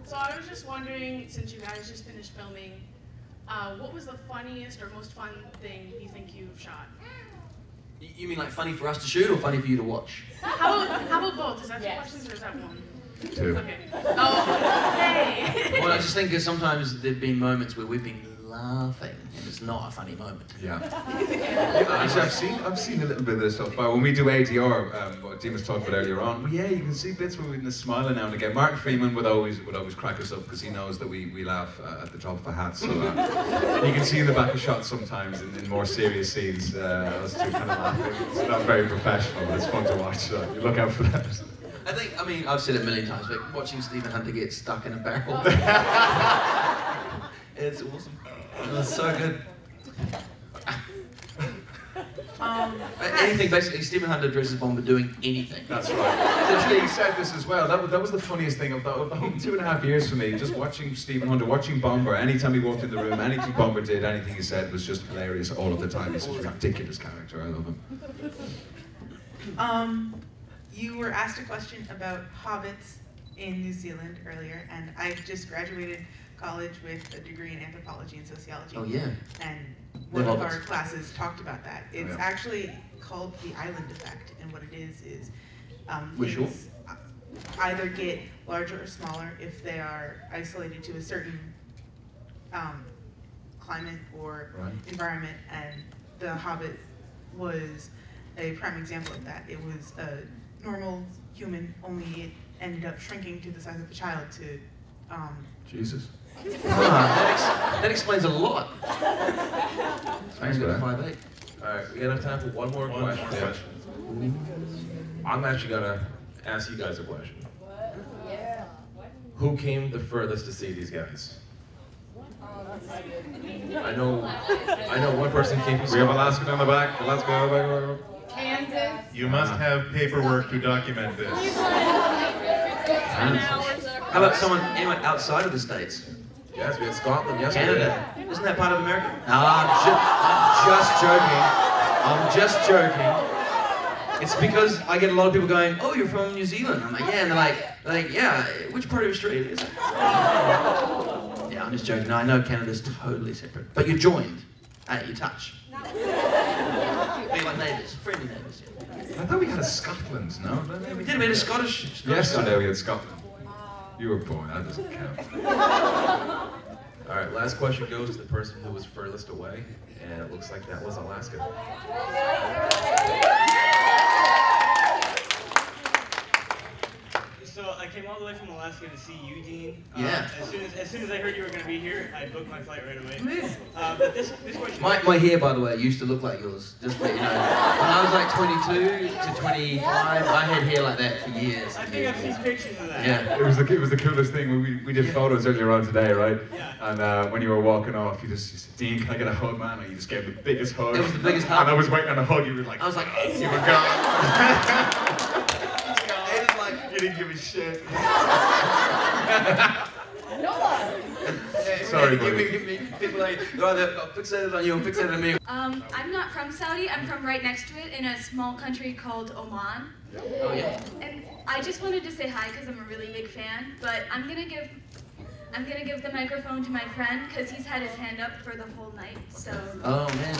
So I was just wondering, since you guys just finished filming, what was the funniest or most fun thing you think you've shot? You mean like funny for us to shoot or funny for you to watch? How about both? Is that 2 questions or is that 1? 2. Okay. Oh, hey. Well, I just think that sometimes there've been moments where we've been laughing and it's not a funny moment. Yeah. Actually, I've seen a little bit of this so far. When we do ADR, what Dean was talking about earlier on, well, yeah, you can see bits where we've been smiling now and again. Martin Freeman would always crack us up because he knows that we laugh at the drop of a hat. So you can see in the back of shots sometimes in more serious scenes, us two kind of laughing. It's not very professional, but it's fun to watch. So you look out for that. I mean, I've said it a million times, but watching Stephen Hunter get stuck in a barrel, it's awesome. It was so good. Anything, basically, Stephen Hunter dresses Bomber doing anything. That's right. Literally, he said this as well. That was the funniest thing of the 2.5 years for me. Just watching Stephen Hunter, watching Bomber. Anytime he walked in the room, anything Bomber did, anything he said was just hilarious all of the time. He's such a ridiculous character. I love him. You were asked a question about hobbits in New Zealand earlier, and I just graduated college with a degree in anthropology and sociology. Oh yeah. And one of our classes talked about that. It's actually called the island effect, and what it is things either get larger or smaller if they are isolated to a certain climate or environment, and The Hobbit was a prime example of that. It was a normal human, only it ended up shrinking to the size of a child to Jesus. That explains a lot. Thanks for that. 5'8". Alright, we have time for one more question. I'm actually gonna ask you guys a question. Who came the furthest to see these guys? I know one person came from. We have Alaskan on the back. Alaska on the back. Kansas. You must have paperwork to document this. How about anyone outside of the States? Yes, we had Scotland yesterday. Canada. Isn't that part of America? No, I'm just joking. It's because I get a lot of people going, oh, you're from New Zealand. I'm like, yeah, and they're like, yeah, which part of Australia is it? Yeah, I'm just joking. No, I know Canada's totally separate. But you're joined. You touch. Be like neighbours, friendly neighbours. I thought we had a Scotland, no? We did, we had a Scottish. Yesterday we had Scotland. You were born, that doesn't count. Alright, last question goes to the person who was furthest away, and it looks like that was Alaska. So I came all the way from Alaska to see you, Dean. Yeah. As soon as I heard you were going to be here, I booked my flight right away. But this question. My hair, by the way, used to look like yours. Just to let you know. When I was like 22 to 25, I had hair like that for years. I think I've seen pictures of that. Yeah. It was the coolest thing. We did photos earlier on today, right? Yeah. And when you were walking off, you said, Dean, can I get a hug, man? And you just gave the biggest hug. It was the biggest hug. And I was waiting on a hug. You were like, I was like, oh. You were gone. You didn't give a shit. Sorry, buddy. People like, either fixated on you or fixated on me. I'm not from Saudi. I'm from right next to it in a small country called Oman. Oh yeah. And I just wanted to say hi because I'm a really big fan. But I'm gonna give the microphone to my friend because he's had his hand up for the whole night. So. Oh man.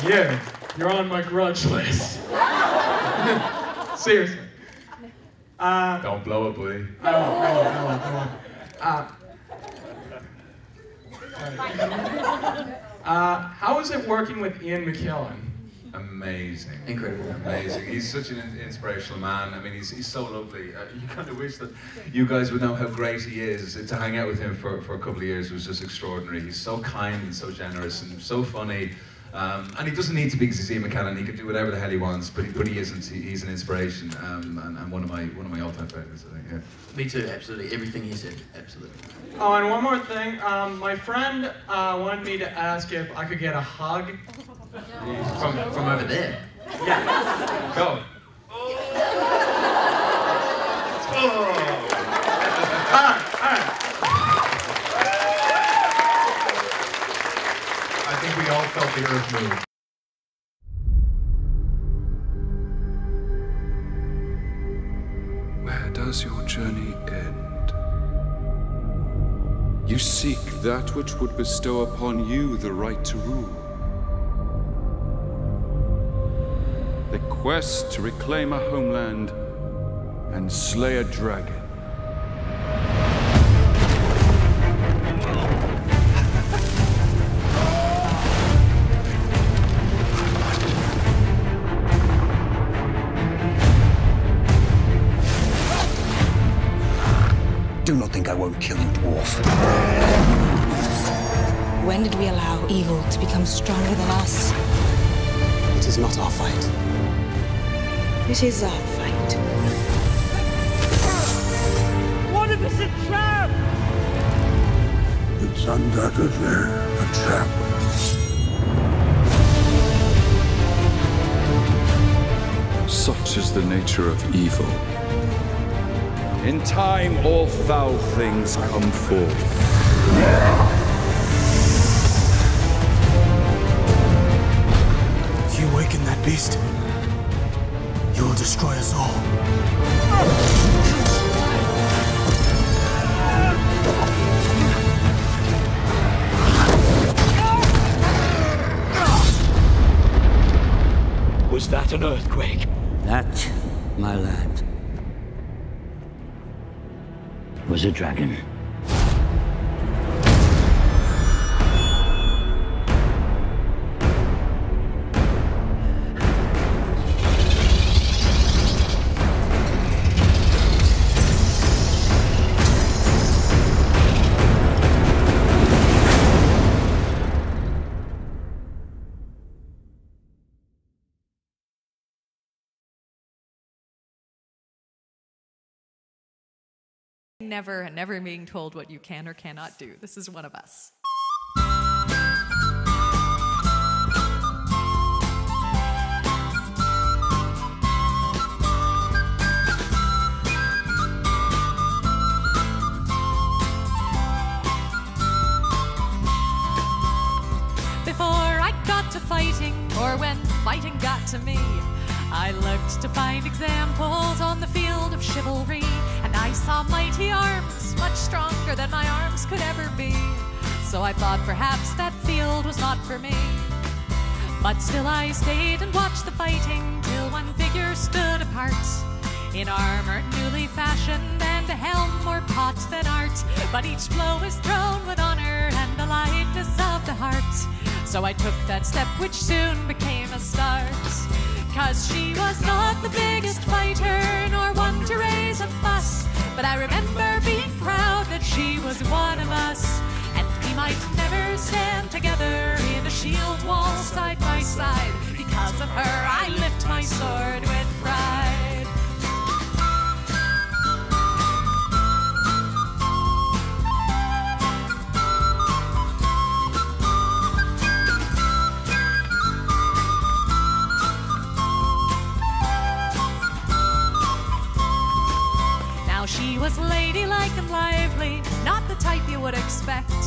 Yeah. You're on my grudge list. Seriously. Don't blow it, buddy. I won't. How is it working with Ian McKellen? Amazing. Incredible. Amazing. He's such an inspirational man. I mean, he's so lovely. You kind of wish that you guys would know how great he is. To hang out with him for a couple of years was just extraordinary. He's so kind and so generous and so funny. And he doesn't need to be Ian McKellen. He can do whatever the hell he wants, but he isn't. He's an inspiration and one of my all-time favorites, I think. Yeah. Me too, absolutely. Everything he said, absolutely. Oh, and one more thing. My friend wanted me to ask if I could get a hug. From over there. Yeah. Go. I think we all felt the earth move. Where does your journey end? You seek that which would bestow upon you the right to rule. The quest to reclaim a homeland and slay a dragon. Do not think I won't kill you, dwarf. When did we allow evil to become stronger than us? It is not our fight. It is our fight. What if it's a trap? It's undoubtedly a trap. Such is the nature of evil. In time, all foul things come forth. If you awaken that beast, you will destroy us all. Was that an earthquake? That, my lad, was a dragon. never and never being told what you can or cannot do. This is one of us. Before I got to fighting, or when fighting got to me, I looked to find examples on the field of chivalry, and I saw mighty arms, much stronger than my arms could ever be. So I thought perhaps that field was not for me. But still I stayed and watched the fighting till one figure stood apart, in armor newly fashioned and a helm more pot than art. But each blow is thrown with honor and the lightness of the heart. So I took that step which soon became a start. 'Cause she was not the biggest fighter, nor one to raise a fuss, but I remember being proud that she was one of us. And we might never stand together in a shield wall side by side. Because of her I lift my sword with pride. She was ladylike and lively, not the type you would expect,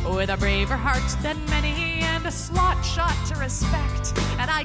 with a braver heart than many and a slot shot to respect. And I